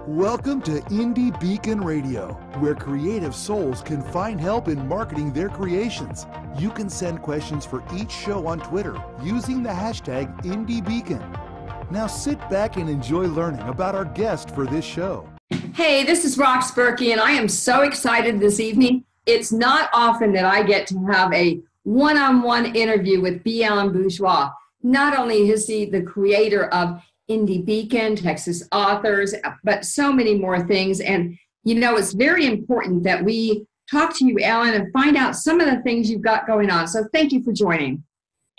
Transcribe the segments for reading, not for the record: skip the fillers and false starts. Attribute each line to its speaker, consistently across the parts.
Speaker 1: Welcome to Indie Beacon Radio, where creative souls can find help in marketing their creations. You can send questions for each show on Twitter using the hashtag IndieBeacon. Now sit back and enjoy learning about our guest for this show.
Speaker 2: Hey, this is Rox Burkey, and I am so excited this evening. It's not often that I get to have a one-on-one interview with Alan Bourgeois. Not only is he the creator of Indie Beacon, Texas Authors, but so many more things. And, you know, it's very important that we talk to you, Alan, and find out some of the things you've got going on. So thank you for joining.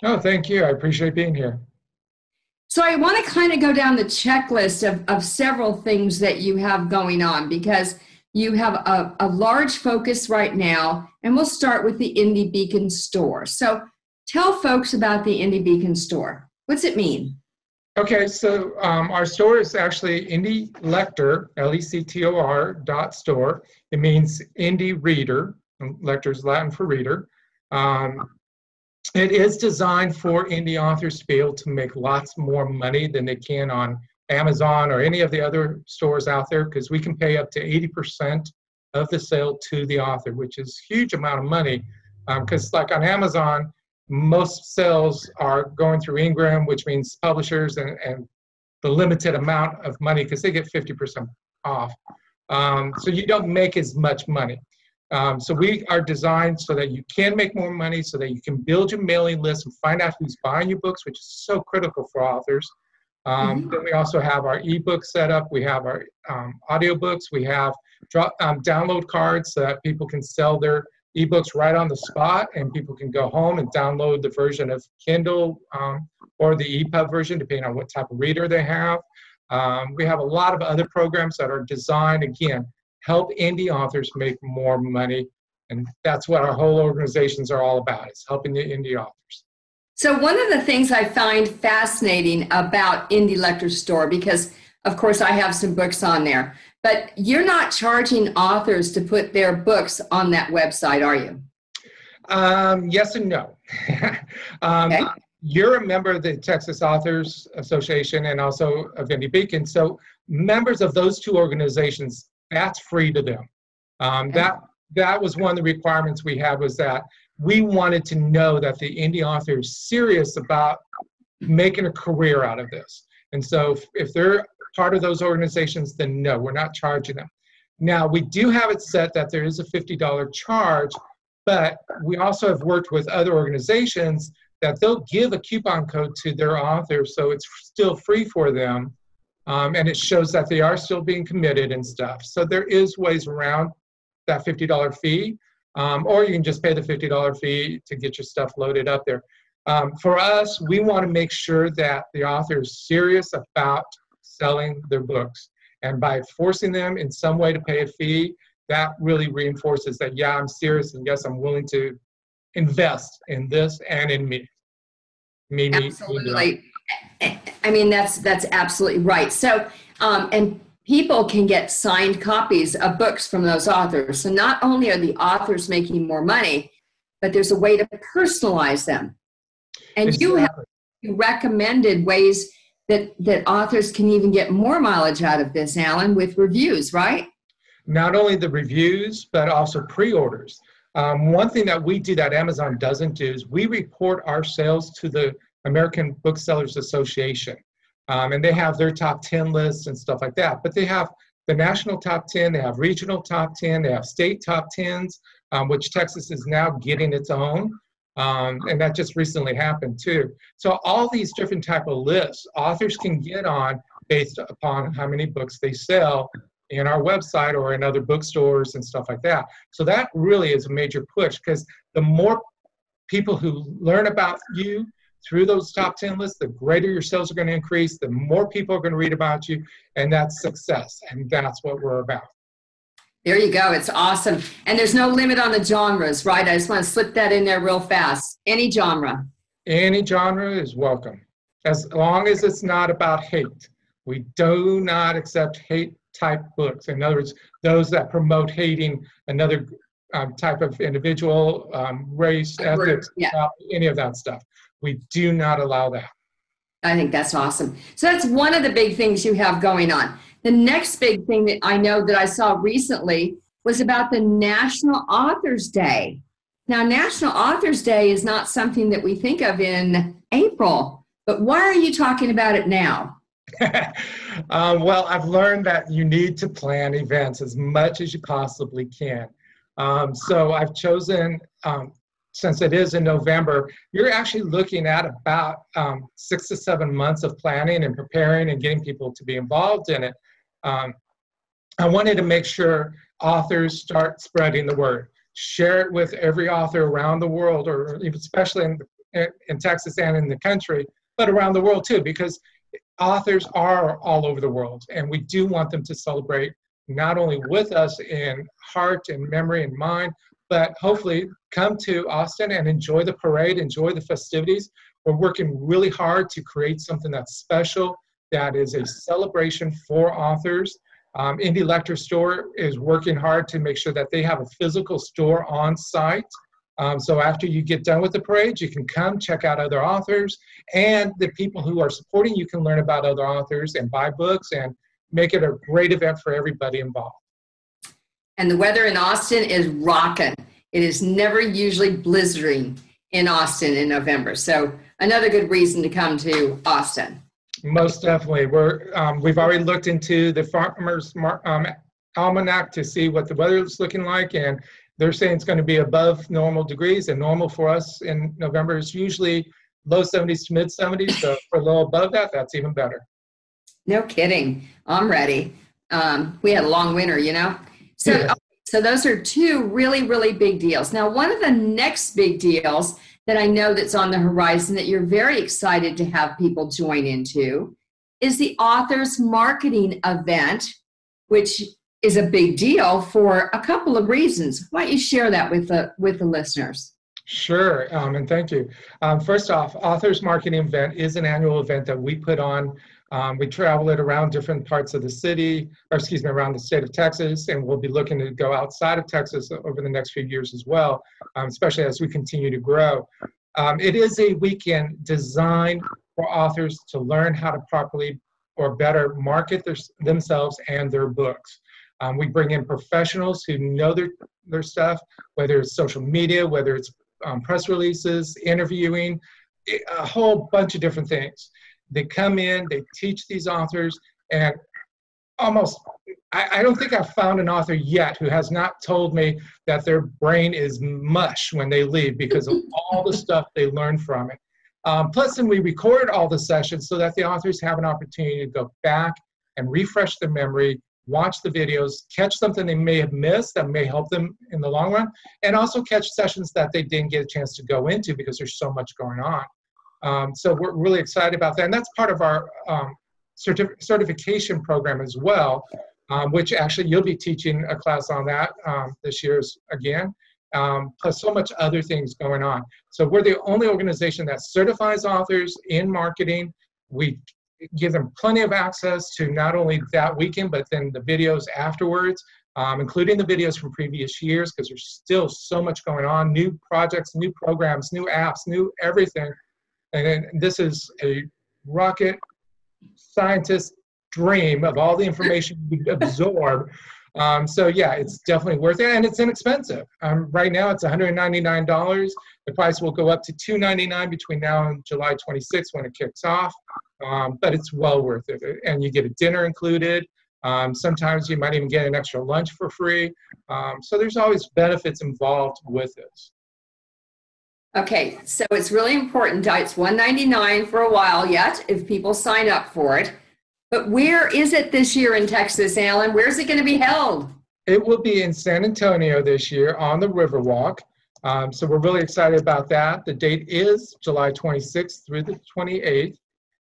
Speaker 3: Oh, thank you. I appreciate being here.
Speaker 2: So I want to kind of go down the checklist of several things that you have going on, because you have a large focus right now, and we'll start with the Indie Beacon store. So tell folks about the Indie Beacon store. What's it mean?
Speaker 3: Okay, so our store is actually Indie Lector, Lector .store. It means Indie Reader. Lector is Latin for reader. It is designed for indie authors to be able to make lots more money than they can on Amazon or any of the other stores out there, because we can pay up to 80% of the sale to the author, which is a huge amount of money. Because like on Amazon, most sales are going through Ingram, which means publishers and the limited amount of money, because they get 50% off. So you don't make as much money. So we are designed so that you can make more money, so that you can build your mailing list and find out who's buying your books, which is so critical for authors. Then we also have our ebook set up. We have our audiobooks. We have download cards so that people can sell their ebooks right on the spot, and people can go home and download the version of Kindle or the EPUB version, depending on what type of reader they have. We have a lot of other programs that are designed, again, help indie authors make more money, and that's what our whole organizations are all about, is helping the indie authors.
Speaker 2: So one of the things I find fascinating about Indie Lector Store, because of course I have some books on there, but you're not charging authors to put their books on that website, are you?
Speaker 3: Yes and no.
Speaker 2: Okay.
Speaker 3: You're a member of the Texas Authors Association and also of Indie Beacon, so members of those two organizations, that's free to them. That was one of the requirements we had, was that we wanted to know that the indie author is serious about making a career out of this. And so if they're part of those organizations, then no, we're not charging them. Now, we do have it set that there is a $50 charge, but we also have worked with other organizations that they'll give a coupon code to their authors, so it's still free for them, and it shows that they are still being committed and stuff. So there is ways around that $50 fee, or you can just pay the $50 fee to get your stuff loaded up there. For us, we want to make sure that the author is serious about selling their books. And by forcing them in some way to pay a fee, that really reinforces that, yeah, I'm serious, and yes, I'm willing to invest in this and in me.
Speaker 2: Absolutely. I mean, that's absolutely right. So, and people can get signed copies of books from those authors. So not only are the authors making more money, but there's a way to personalize them. And
Speaker 3: Exactly.
Speaker 2: you have recommended ways that authors can even get more mileage out of this, Alan, with reviews, right?
Speaker 3: Not only the reviews, but also pre-orders. One thing that we do that Amazon doesn't do is we report our sales to the American Booksellers Association. And they have their top 10 lists and stuff like that. But they have the national top 10, they have regional top 10, they have state top 10s, which Texas is now getting its own. And that just recently happened too. So all these different type of lists authors can get on based upon how many books they sell in our website or in other bookstores and stuff like that. So that really is a major push, because the more people who learn about you through those top 10 lists, the greater your sales are going to increase, the more people are going to read about you, and that's success. And that's what we're about.
Speaker 2: There you go. It's awesome. And there's no limit on the genres, right? I just want to slip that in there real fast. Any genre.
Speaker 3: Any genre is welcome, as long as it's not about hate. We do not accept hate type books. In other words, those that promote hating another type of individual, race, ethics, any of that stuff. We do not allow that.
Speaker 2: I think that's awesome. So that's one of the big things you have going on. The next big thing that I know that I saw recently was about the National Authors Day. Now, National Authors Day is not something that we think of in April, but why are you talking about it now?
Speaker 3: Well, I've learned that you need to plan events as much as you possibly can. So I've chosen, since it is in November, you're actually looking at about 6 to 7 months of planning and preparing and getting people to be involved in it. I wanted to make sure authors start spreading the word. Share it with every author around the world, or especially in Texas and in the country, but around the world too, because authors are all over the world, and we do want them to celebrate not only with us in heart and memory and mind, but hopefully come to Austin and enjoy the parade, enjoy the festivities. We're working really hard to create something that's special, that is a celebration for authors. Indie Lecture Store is working hard to make sure that they have a physical store on site. So after you get done with the parade, you can come check out other authors, and the people who are supporting you can learn about other authors and buy books and make it a great event for everybody involved.
Speaker 2: And the weather in Austin is rocking. It is never usually blizzarding in Austin in November. So another good reason to come to Austin.
Speaker 3: Most definitely. We've already looked into the Farmer's Almanac to see what the weather is looking like, and they're saying it's going to be above normal degrees, and normal for us in November is usually low 70s to mid 70s. So if we're a little above that, that's even better.
Speaker 2: No kidding. I'm ready. We had a long winter, you know. So those are two really, really big deals. Now, one of the next big deals that I know that's on the horizon that you're very excited to have people join into is the Authors Marketing Event, which is a big deal for a couple of reasons. Why don't you share that with the listeners?
Speaker 3: Sure, and thank you. First off, Authors Marketing Event is an annual event that we put on. We travel it around different parts of the city, or excuse me, around the state of Texas, and we'll be looking to go outside of Texas over the next few years as well, especially as we continue to grow. It is a weekend designed for authors to learn how to properly or better market themselves and their books. We bring in professionals who know their stuff, whether it's social media, whether it's press releases, interviewing, a whole bunch of different things. They come in, they teach these authors, and I don't think I've found an author yet who has not told me that their brain is mush when they leave because of all the stuff they learned from it. Plus, then we record all the sessions so that the authors have an opportunity to go back and refresh their memory, watch the videos, catch something they may have missed that may help them in the long run, and also catch sessions that they didn't get a chance to go into because there's so much going on. So we're really excited about that. And that's part of our certification program as well, which actually you'll be teaching a class on that this year again, plus so much other things going on. So we're the only organization that certifies authors in marketing. We give them plenty of access to not only that weekend, but then the videos afterwards, including the videos from previous years, because there's still so much going on, new projects, new programs, new apps, new everything. And this is a rocket scientist dream of all the information you absorb. So yeah, it's definitely worth it, and it's inexpensive. Right now it's $199. The price will go up to $299 between now and July 26th when it kicks off. But it's well worth it, and you get a dinner included. Sometimes you might even get an extra lunch for free. So there's always benefits involved with this.
Speaker 2: Okay, so it's really important. It's $199 for a while yet if people sign up for it. But where is it this year in Texas, Alan? Where's it going to be held?
Speaker 3: It will be in San Antonio this year on the Riverwalk. So we're really excited about that. The date is July 26th through the 28th.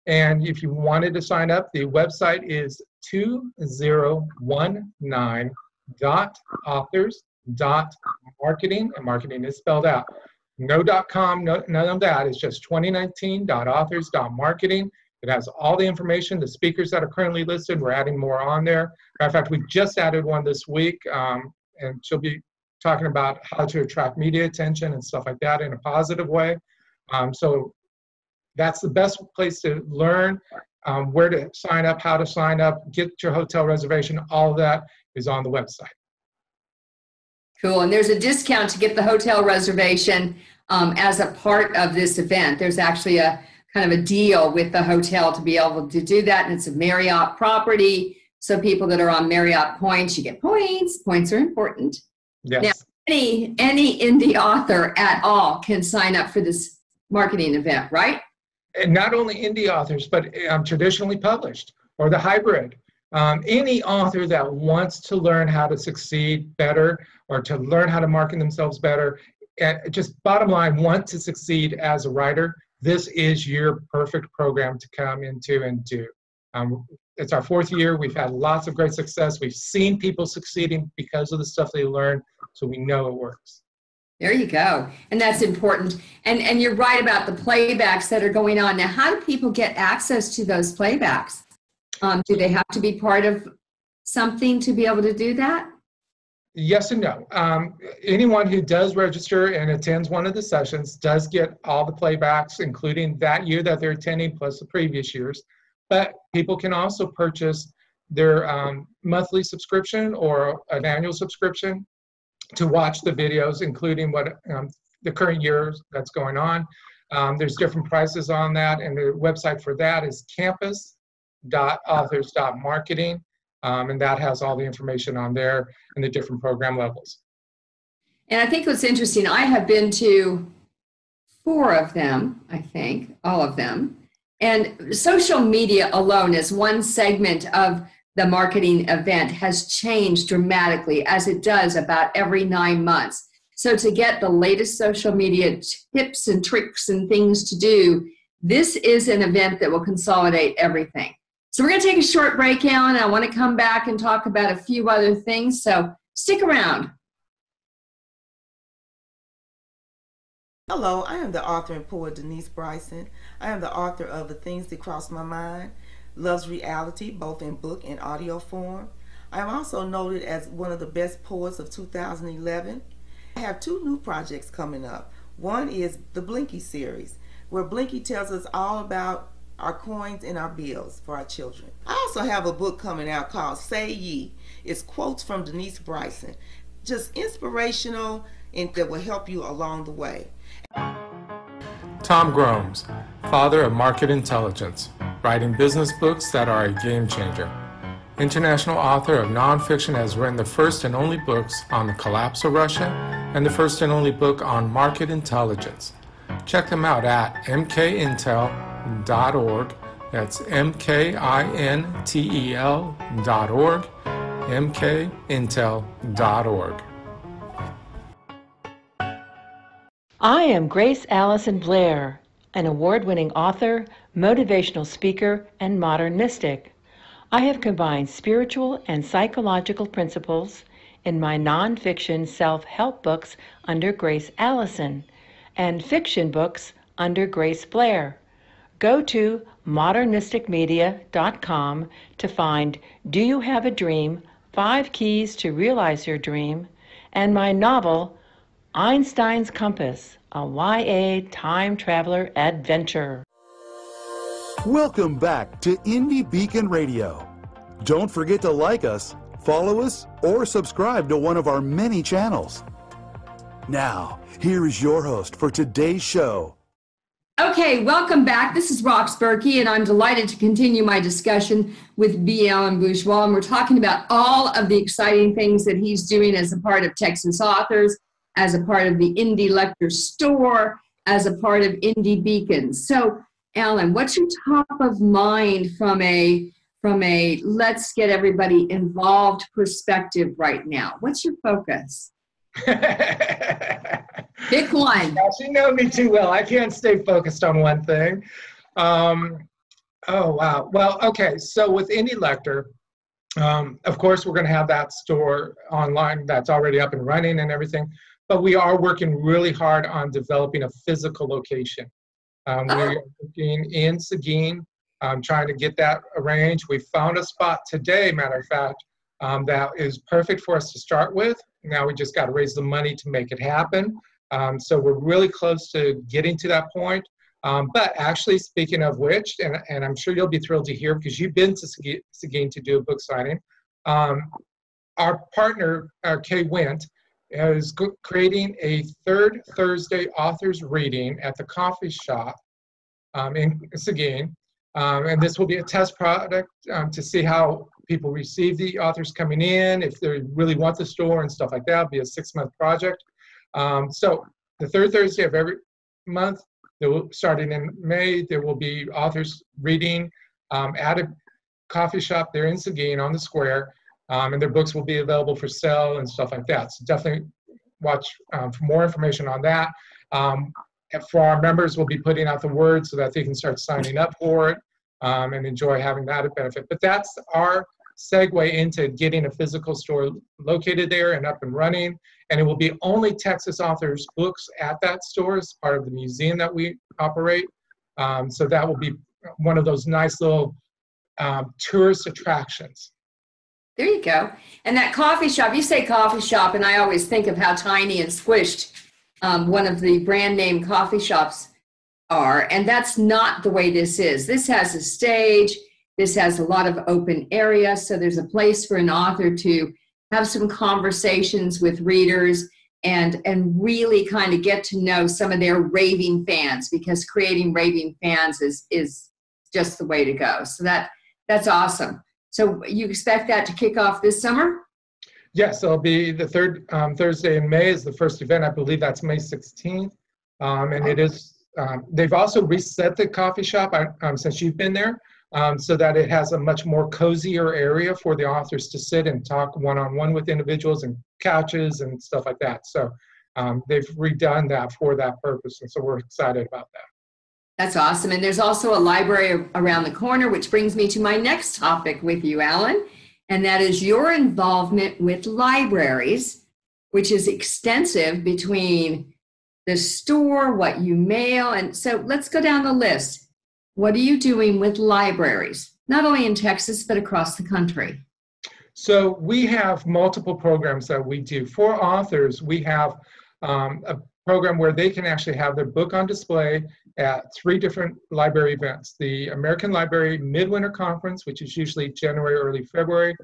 Speaker 3: And if you wanted to sign up, the website is 2019.authors.marketing, and marketing is spelled out. No .com, none of that. It's just 2019.authors.marketing. It has all the information, the speakers that are currently listed. We're adding more on there. Matter of fact, we just added one this week, and she'll be talking about how to attract media attention and stuff like that in a positive way. So that's the best place to learn where to sign up, how to sign up, get your hotel reservation, all of that is on the website.
Speaker 2: Cool. And there's a discount to get the hotel reservation as a part of this event. There's actually a kind of a deal with the hotel to be able to do that. And it's a Marriott property. So people that are on Marriott points, you get points. Points are important.
Speaker 3: Yes.
Speaker 2: Now, any indie author at all can sign up for this marketing event, right?
Speaker 3: And not only indie authors, but traditionally published or the hybrid. Any author that wants to learn how to succeed better or to learn how to market themselves better, just bottom line, want to succeed as a writer, this is your perfect program to come into and do. It's our 4th year. We've had lots of great success. We've seen people succeeding because of the stuff they learn, so we know it works.
Speaker 2: There you go. And that's important. And you're right about the playbacks that are going on. Now, how do people get access to those playbacks? Do they have to be part of something to be able to do that?
Speaker 3: Yes and no. Anyone who does register and attends one of the sessions does get all the playbacks, including that year that they're attending plus the previous years. But people can also purchase their monthly subscription or an annual subscription to watch the videos, including what the current year that's going on. There's different prices on that, and the website for that is campus.authors.marketing, and that has all the information on there and the different program levels.
Speaker 2: And I think what's interesting, I have been to 4 of them, I think, all of them. And social media alone as one segment of the marketing event has changed dramatically, as it does about every 9 months. So to get the latest social media tips and tricks and things to do, this is an event that will consolidate everything. So we're going to take a short break, Alan. I want to come back and talk about a few other things, so stick around.
Speaker 4: Hello, I am the author and poet Denise Bryson. I am the author of The Things That Cross My Mind, Love's Reality, both in book and audio form. I am also noted as one of the best poets of 2011. I have 2 new projects coming up. One is the Blinky series, where Blinky tells us all about our coins and our bills for our children. I also have a book coming out called Say Ye. It's quotes from Denise Bryson, just inspirational and that will help you along the way.
Speaker 5: Tom Gromes, father of market intelligence, writing business books that are a game changer. International author of nonfiction, has written the first and only books on the collapse of Russia and the first and only book on market intelligence. Check them out at mkintel.org. That's mkintel.org, mkintel.org.
Speaker 6: I am Grace Allison Blair, an award-winning author, motivational speaker, and modern mystic. I have combined spiritual and psychological principles in my nonfiction self-help books under Grace Allison and fiction books under Grace Blair. Go to modernmysticmedia.com to find Do You Have a Dream? 5 Keys to Realize Your Dream, and my novel, Einstein's Compass, a YA time traveler adventure.
Speaker 1: Welcome back to Indie Beacon Radio. Don't forget to like us, follow us, or subscribe to one of our many channels. Now, here is your host for today's show.
Speaker 2: Okay, welcome back. This is Rox Burkey, and I'm delighted to continue my discussion with Alan Bourgeois. And we're talking about all of the exciting things that he's doing as a part of Texas Authors, as a part of the Indie Lecture Store, as a part of Indie Beacon. So, Alan, what's your top of mind from a let's get everybody involved perspective right now? What's your focus? Pick one.
Speaker 3: Gosh, you know me too well. I can't stay focused on one thing. Oh, wow. Well, okay. So with Indie Lecture, of course, we're going to have that store online that's already up and running and everything. But we are working really hard on developing a physical location. We are working in Seguin, trying to get that arranged. We found a spot today, matter of fact, that is perfect for us to start with. Now we just got to raise the money to make it happen. So we're really close to getting to that point. But actually, speaking of which, and I'm sure you'll be thrilled to hear because you've been to Seguin to do a book signing, our partner, Kay Wint, is creating a third Thursday authors reading at the coffee shop in Seguin. And this will be a test product to see how people receive the authors coming in, if they really want the store and stuff like that. It'll be a 6-month project. So the third Thursday of every month, starting in May, there will be authors reading at a coffee shop there in Seguin on the square, and their books will be available for sale and stuff like that. So definitely watch for more information on that. For our members, we'll be putting out the word so that they can start signing up for it and enjoy having that a benefit. But that's our segue into getting a physical store located there and up and running. And it will be only Texas authors' books at that store as part of the museum that we operate. So that will be one of those nice little tourist attractions.
Speaker 2: There you go. And that coffee shop, you say coffee shop, and I always think of how tiny and squished one of the brand name coffee shops are. And that's not the way this is. This has a stage. This has a lot of open area. So there's a place for an author to have some conversations with readers and really kind of get to know some of their raving fans, because creating raving fans is just the way to go. So that's awesome. So you expect that to kick off this summer?
Speaker 3: Yes, it'll be the third Thursday in May is the first event. I believe that's May 16th. And it is, they've also reset the coffee shop since you've been there, so that it has a much more cozier area for the authors to sit and talk one-on-one with individuals, and couches and stuff like that. So they've redone that for that purpose. And so we're excited about that.
Speaker 2: That's awesome. And there's also a library around the corner, which brings me to my next topic with you, Alan, and that is your involvement with libraries, which is extensive between the store, what you mail. And so let's go down the list. What are you doing with libraries, not only in Texas, but across the country?
Speaker 3: So we have multiple programs that we do. For authors, we have a program where they can actually have their book on display at 3 different library events. The American Library Midwinter Conference, which is usually January, early February.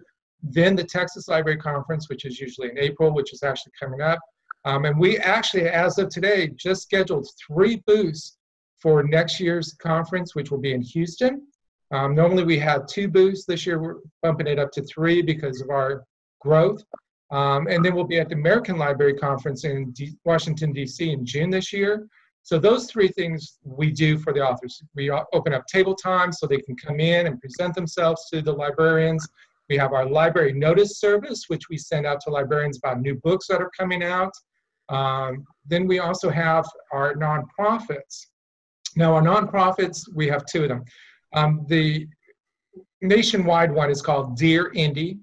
Speaker 3: Then the Texas Library Conference, which is usually in April, which is actually coming up. And we actually, as of today, just scheduled 3 booths for next year's conference, which will be in Houston. Normally we had 2 booths. This year we're bumping it up to 3 because of our growth. And then we'll be at the American Library Conference in Washington, D.C. in June this year. So those 3 things we do for the authors. We open up table time so they can come in and present themselves to the librarians. We have our library notice service, which we send out to librarians about new books that are coming out. Then we also have our nonprofits. Now, our nonprofits, we have 2 of them. The nationwide one is called Dear Indie.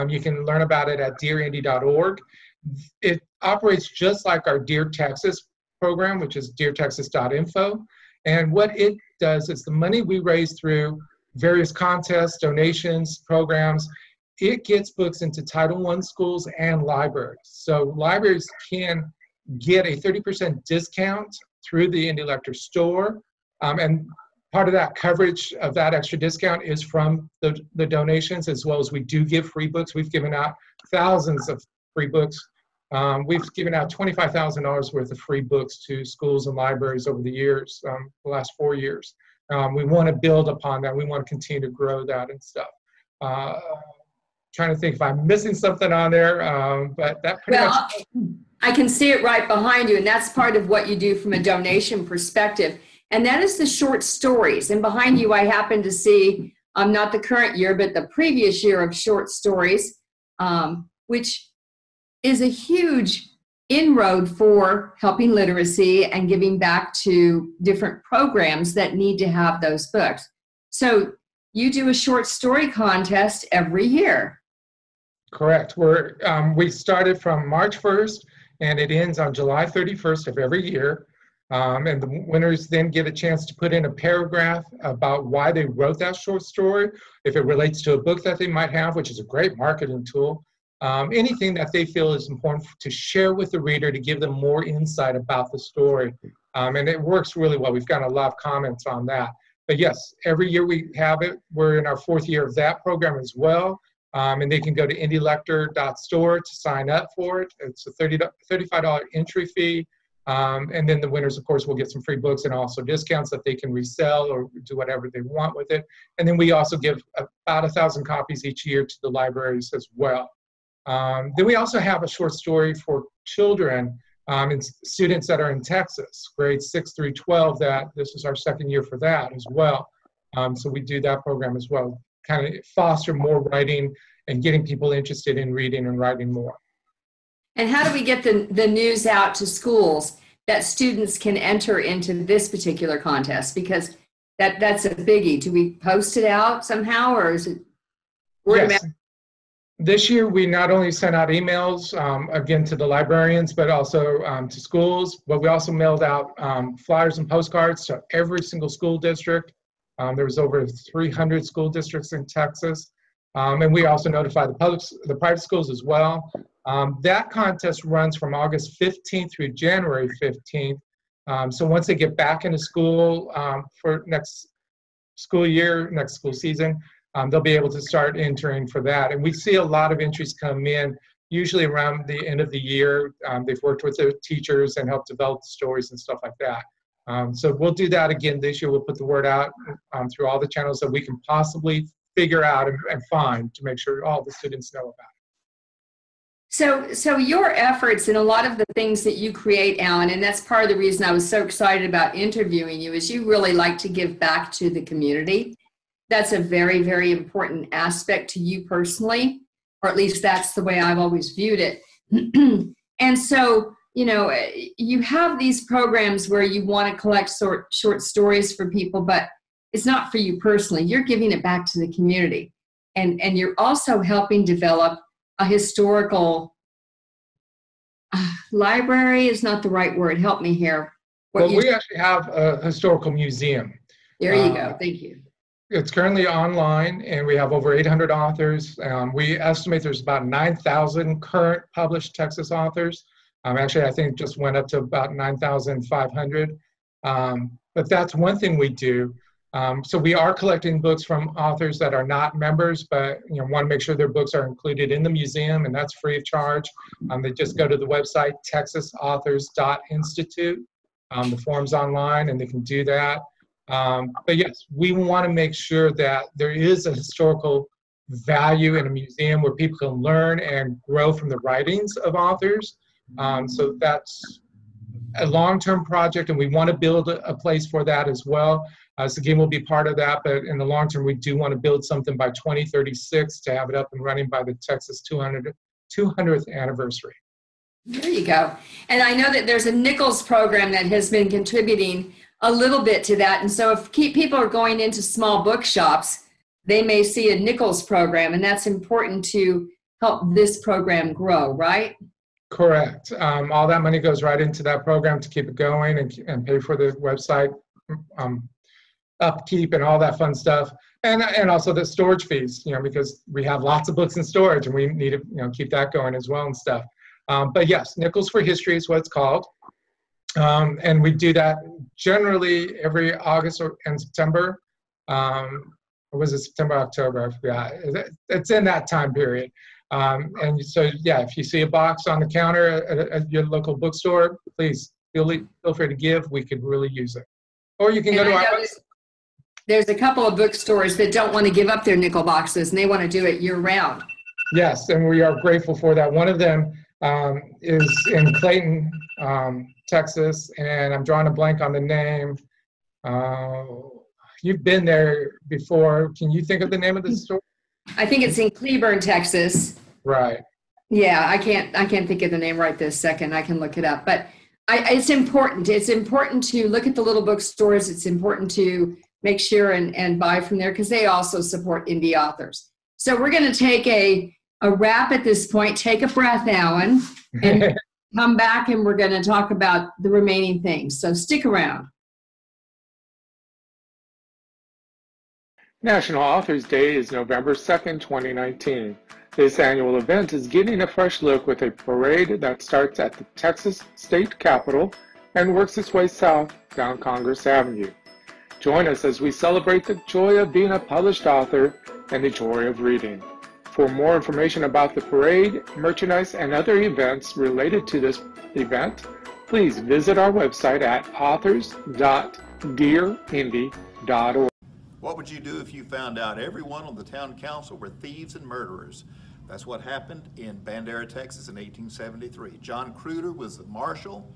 Speaker 3: You can learn about it at dearindy.org. It operates just like our Dear Texas program, which is deartexas.info. And what it does is the money we raise through various contests, donations, programs, it gets books into Title I schools and libraries. So libraries can get a 30% discount through the Indie Lector store. And part of that coverage of that extra discount is from the donations, as well as we do give free books. We've given out thousands of free books. We've given out $25,000 worth of free books to schools and libraries over the years, the last 4 years. We want to build upon that. We want to continue to grow that and stuff. Trying to think if I'm missing something on there, but that pretty much.
Speaker 2: I can see it right behind you, and that's part of what you do from a donation perspective. And that is the short stories. And behind you, I happen to see, not the current year, but the previous year of short stories, which is a huge inroad for helping literacy and giving back to different programs that need to have those books. So you do a short story contest every year.
Speaker 3: Correct. We started from March 1st, and it ends on July 31st of every year. And the winners then get a chance to put in a paragraph about why they wrote that short story, if it relates to a book that they might have, which is a great marketing tool. Anything that they feel is important to share with the reader to give them more insight about the story. And it works really well. We've gotten a lot of comments on that. But yes, every year we have it. We're in our 4th year of that program as well. And they can go to indielector.store to sign up for it. It's a $35 entry fee. And then the winners, of course, will get some free books and also discounts that they can resell or do whatever they want with it. And then we also give about 1,000 copies each year to the libraries as well. Then we also have a short story for children and students that are in Texas, grades 6 through 12, that this is our 2nd year for that as well. So we do that program as well, kind of foster more writing and getting people interested in reading and writing more.
Speaker 2: And how do we get the news out to schools that students can enter into this particular contest? Because that's a biggie. Do we post it out somehow, or is it word of mouth?
Speaker 3: This year, we not only sent out emails, again, to the librarians, but also to schools, but we also mailed out flyers and postcards to every single school district. There was over 300 school districts in Texas. And we also notified the private schools as well. That contest runs from August 15th through January 15th. So once they get back into school for next school year, next school season, they'll be able to start entering for that. And we see a lot of entries come in, usually around the end of the year. They've worked with their teachers and helped develop the stories and stuff like that. So we'll do that again this year. We'll put the word out through all the channels that we can possibly figure out and find to make sure all the students know about it.
Speaker 2: So your efforts and a lot of the things that you create, Alan, and that's part of the reason I was so excited about interviewing you, is you really like to give back to the community. That's a very, very important aspect to you personally, or at least that's the way I've always viewed it. And so, you know, you have these programs where you want to collect short stories for people, but it's not for you personally. You're giving it back to the community. And you're also helping develop a historical library is not the right word. Help me here.
Speaker 3: We actually have a historical museum.
Speaker 2: There you go. Thank you.
Speaker 3: It's currently online, and we have over 800 authors. We estimate there's about 9,000 current published Texas authors. Actually, I think it just went up to about 9,500. But that's one thing we do. So we are collecting books from authors that are not members, but want to make sure their books are included in the museum, and that's free of charge. They just go to the website texasauthors.institute. The form's online, and they can do that. But yes, we want to make sure that there is a historical value in a museum where people can learn and grow from the writings of authors. So that's a long-term project, and we want to build a place for that as well. So again, we'll be part of that, but in the long term, we do want to build something by 2036 to have it up and running by the Texas 200th anniversary.
Speaker 2: There you go. And I know that there's a Nichols program that has been contributing a little bit to that. And so if people are going into small bookshops, they may see a Nichols program, and that's important to help this program grow, right?
Speaker 3: Correct. All that money goes right into that program to keep it going and pay for the website upkeep and all that fun stuff, and also the storage fees, because we have lots of books in storage and we need to keep that going as well and stuff. But yes, Nichols for History is what it's called, and we do that generally every August and September. Or was it September, October? I forgot. It's in that time period. And so yeah, if you see a box on the counter at your local bookstore, please feel free to give. We could really use it. Or you can go to our website.
Speaker 2: There's a couple of bookstores that don't want to give up their nickel boxes, and they want to do it year-round.
Speaker 3: Yes, and we are grateful for that. One of them is in Clayton, Texas, and I'm drawing a blank on the name. You've been there before. Can you think of the name of the store?
Speaker 2: I think it's in Cleburne, Texas.
Speaker 3: Right.
Speaker 2: Yeah, I can't think of the name right this second. I can look it up. But it's important. It's important to look at the little bookstores. It's important to make sure and buy from there, because they also support indie authors. So we're going to take a wrap at this point. Take a breath, Alan, and come back, and we're going to talk about the remaining things. So stick around.
Speaker 5: National Authors Day is November 2nd, 2019. This annual event is getting a fresh look with a parade that starts at the Texas State Capitol and works its way south down Congress Avenue. Join us as we celebrate the joy of being a published author and the joy of reading. For more information about the parade, merchandise, and other events related to this event, please visit our website at authors.dearindy.org.
Speaker 7: What would you do if you found out everyone on the town council were thieves and murderers? That's what happened in Bandera, Texas in 1873. John Cruder was the marshal,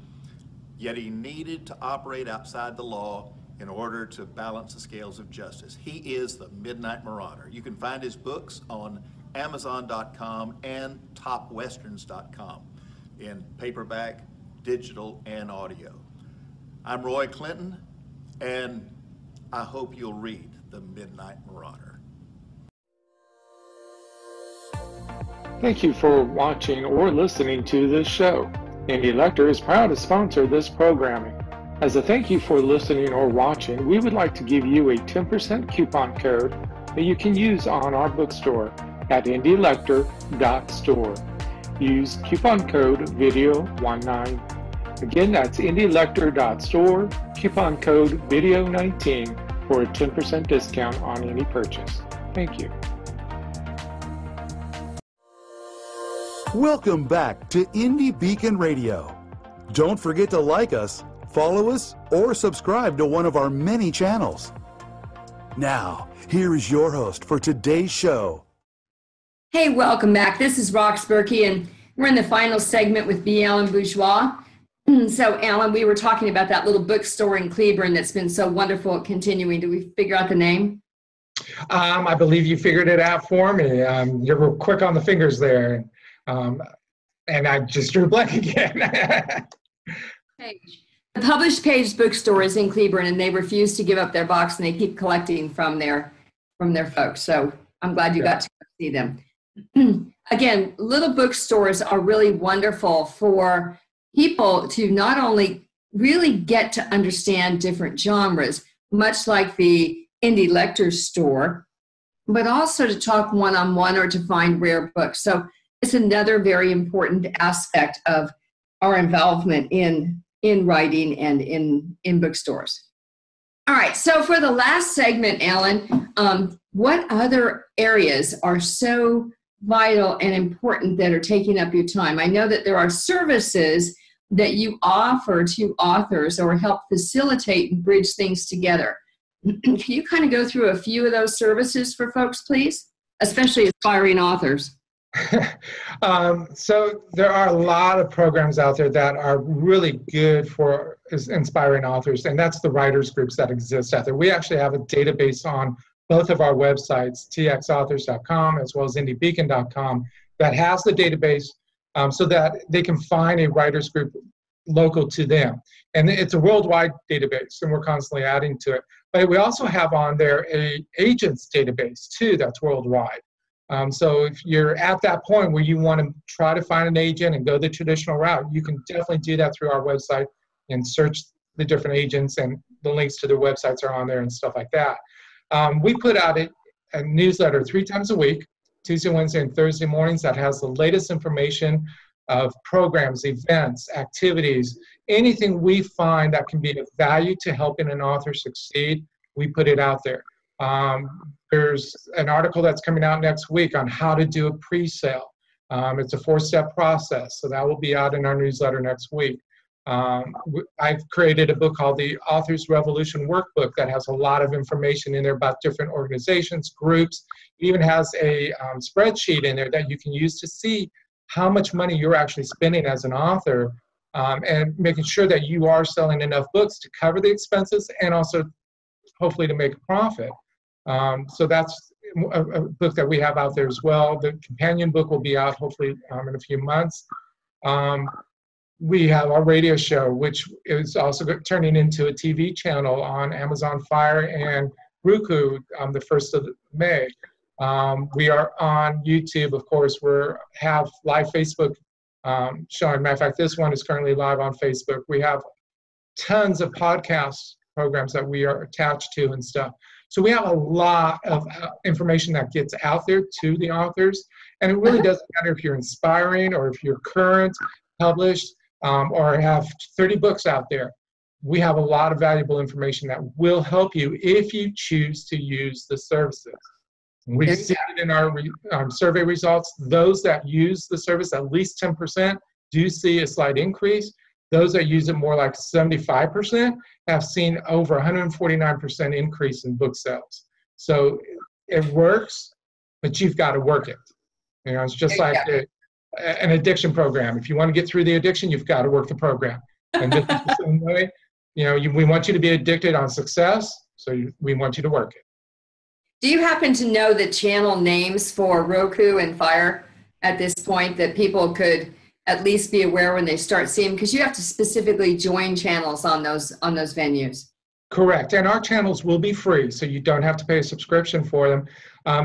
Speaker 7: yet he needed to operate outside the law in order to balance the scales of justice. He is the Midnight Marauder. You can find his books on Amazon.com and TopWesterns.com in paperback, digital, and audio. I'm Roy Clinton, and I hope you'll read The Midnight Marauder.
Speaker 5: Thank you for watching or listening to this show. Indie Lector is proud to sponsor this programming. As a thank you for listening or watching, we would like to give you a 10% coupon code that you can use on our bookstore at indielector.store. Use coupon code video19. Again, that's indielector.store, coupon code video19 for a 10% discount on any purchase. Thank you.
Speaker 1: Welcome back to Indie Beacon Radio. Don't forget to like us, follow us, or subscribe to one of our many channels. Now, here is your host for today's show.
Speaker 2: Hey, welcome back. This is Rox Burkey, and we're in the final segment with Alan Bourgeois. So, Alan, we were talking about that little bookstore in Cleburne that's been so wonderful at continuing. Did we figure out the name?
Speaker 3: I believe you figured it out for me. You were quick on the fingers there. And I just drew blank again.
Speaker 2: Page. The Published Page bookstore is in Cleburne, and they refuse to give up their box, and they keep collecting from their folks. So I'm glad you got to see them. Again, little bookstores are really wonderful for people to not only really get to understand different genres, much like the Indie Lector store, but also to talk one-on-one or to find rare books. So it's another very important aspect of our involvement in writing and in bookstores. All right, so for the last segment, Alan, what other areas are so vital and important that are taking up your time? I know that there are services that you offer to authors or help facilitate and bridge things together. Can you kind of go through a few of those services for folks, please? Especially aspiring authors.
Speaker 3: So there are a lot of programs out there that are really good for inspiring authors, and that's the writers groups that exist out there. We actually have a database on both of our websites, txauthors.com as well as indiebeacon.com, that has the database so that they can find a writers group local to them. And it's a worldwide database, and we're constantly adding to it. But we also have on there a agents database too that's worldwide. So if you're at that point where you want to try to find an agent and go the traditional route, you can definitely do that through our website and search the different agents, and the links to their websites are on there and stuff like that. We put out a newsletter 3 times a week, Tuesday, Wednesday, and Thursday mornings, that has the latest information of programs, events, activities, anything we find that can be of value to helping an author succeed, we put it out there. There's an article that's coming out next week on how to do a pre-sale. It's a 4-step process, so that will be out in our newsletter next week. I've created a book called the Author's Revolution Workbook that has a lot of information in there about different organizations, groups. It even has a spreadsheet in there that you can use to see how much money you're actually spending as an author, and making sure that you are selling enough books to cover the expenses and also hopefully to make a profit. So that's a book that we have out there as well. The companion book will be out hopefully in a few months. We have our radio show, which is also turning into a TV channel on Amazon Fire and Roku on the 1st of May. We are on YouTube, of course. We have live Facebook showing. Matter of fact, this one is currently live on Facebook. We have tons of podcast programs that we are attached to and stuff. So we have a lot of information that gets out there to the authors. And it really doesn't matter if you're inspiring or if you're current, published. or have 30 books out there. We have a lot of valuable information that will help you if you choose to use the services. We've seen it in our survey results. Those that use the service, at least 10%, do see a slight increase. Those that use it more like 75% have seen over 149% increase in book sales. So it works, but you've got to work it. You know, it's just like an addiction program. If you want to get through the addiction, you've got to work the program. And this is the same way. You know, we want you to be addicted on success, so we want you to work it.
Speaker 2: Do you happen to know the channel names for Roku and Fire at this point that people could at least be aware when they start seeing? Because you have to specifically join channels on those venues. Correct.
Speaker 3: And our channels will be free, so you don't have to pay a subscription for them.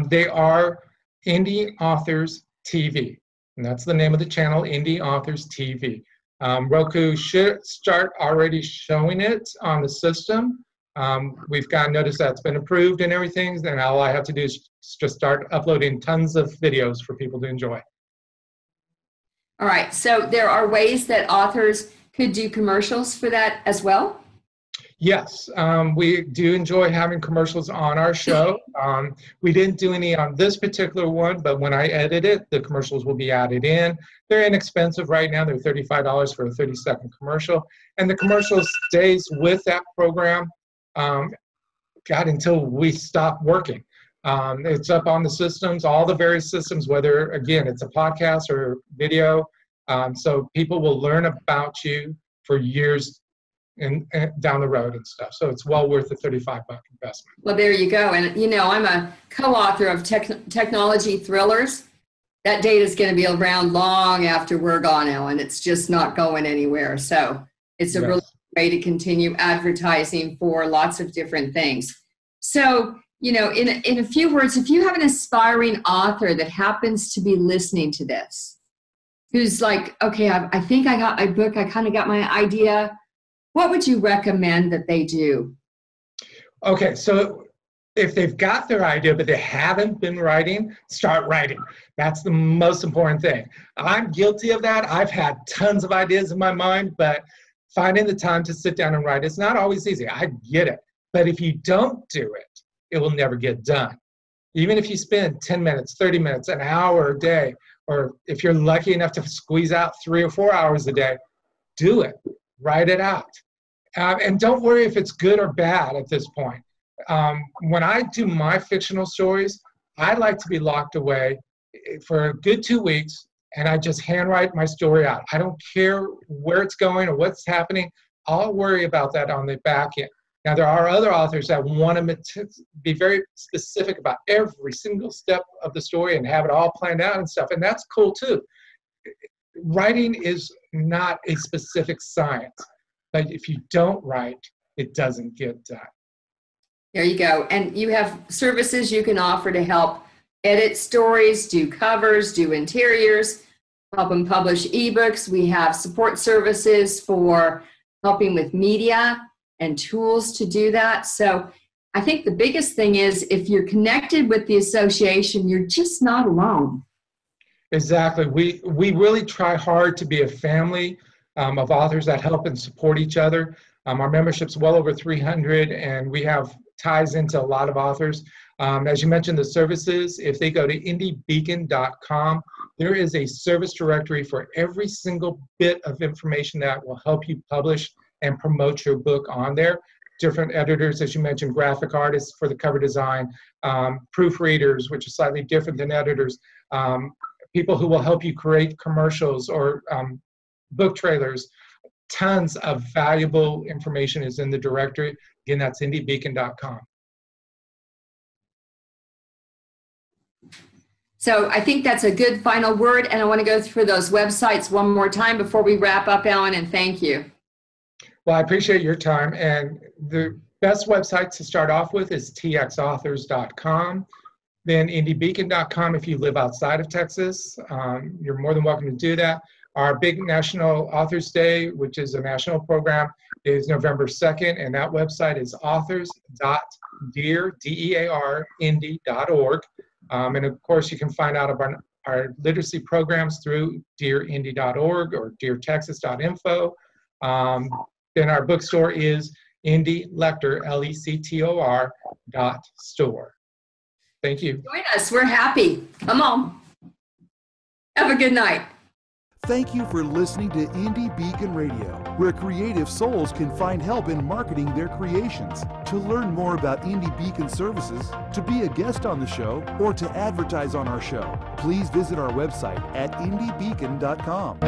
Speaker 3: They are Indie Authors TV, and that's the name of the channel, Indie Authors TV. Roku should start already showing it on the system. We've got notice that's been approved and everything, then all I have to do is just start uploading tons of videos for people to enjoy.
Speaker 2: All right, so there are ways that authors could do commercials for that as well?
Speaker 3: Yes, we do enjoy having commercials on our show. We didn't do any on this particular one, but when I edit it, the commercials will be added in. They're inexpensive right now. They're $35 for a 30-second commercial. And the commercial stays with that program until we stop working. It's up on the systems, all the various systems, whether, again, it's a podcast or video. So people will learn about you for years and down the road and stuff. So it's well worth the $35 investment.
Speaker 2: Well, there you go. And, you know, I'm a co-author of technology thrillers. That data is going to be around long after we're gone, Alan. It's just not going anywhere. So it's a really way to continue advertising for lots of different things. So, you know, in a few words, if you have an aspiring author that happens to be listening to this, who's like, okay, I think I got my book, I kind of got my idea, what would you recommend that they do?
Speaker 3: Okay, so if they've got their idea but they haven't been writing, start writing. That's the most important thing. I'm guilty of that. I've had tons of ideas in my mind, but finding the time to sit down and write, it's not always easy. I get it. But if you don't do it, it will never get done. Even if you spend 10 minutes, 30 minutes, an hour a day, or if you're lucky enough to squeeze out 3 or 4 hours a day, do it. Write it out. And don't worry if it's good or bad at this point. When I do my fictional stories, I like to be locked away for a good 2 weeks, and I just handwrite my story out. I don't care where it's going or what's happening. I'll worry about that on the back end. Now, there are other authors that want to be very specific about every single step of the story and have it all planned out and stuff, and that's cool too. Writing is not a specific science, but if you don't write, it doesn't get done.
Speaker 2: There you go. And you have services you can offer to help edit stories, do covers, do interiors, help them publish ebooks. We have support services for helping with media and tools to do that. So I think the biggest thing is if you're connected with the association, you're just not alone.
Speaker 3: Exactly. We really try hard to be a family of authors that help and support each other. Our membership's well over 300, and we have ties into a lot of authors. As you mentioned, the services, if they go to indiebeacon.com, there is a service directory for every single bit of information that will help you publish and promote your book on there. Different editors, as you mentioned, graphic artists for the cover design, proofreaders, which is slightly different than editors, people who will help you create commercials or book trailers. Tons of valuable information is in the directory. Again, that's indiebeacon.com.
Speaker 2: So I think that's a good final word, and I want to go through those websites one more time before we wrap up, Alan, and thank you.
Speaker 3: Well, I appreciate your time, and the best website to start off with is txauthors.com, then indiebeacon.com if you live outside of Texas. You're more than welcome to do that. Our big National Authors Day, which is a national program, is November 2nd, and that website is authors.dear.org. And of course, you can find out our literacy programs through dearindy.org or deartexas.info. Then our bookstore is Indy Lector, Lector .store. Thank you.
Speaker 2: Join us. We're happy. Come on. Have a good night.
Speaker 1: Thank you for listening to Indie Beacon Radio, where creative souls can find help in marketing their creations. To learn more about Indie Beacon services, to be a guest on the show, or to advertise on our show, please visit our website at indiebeacon.com.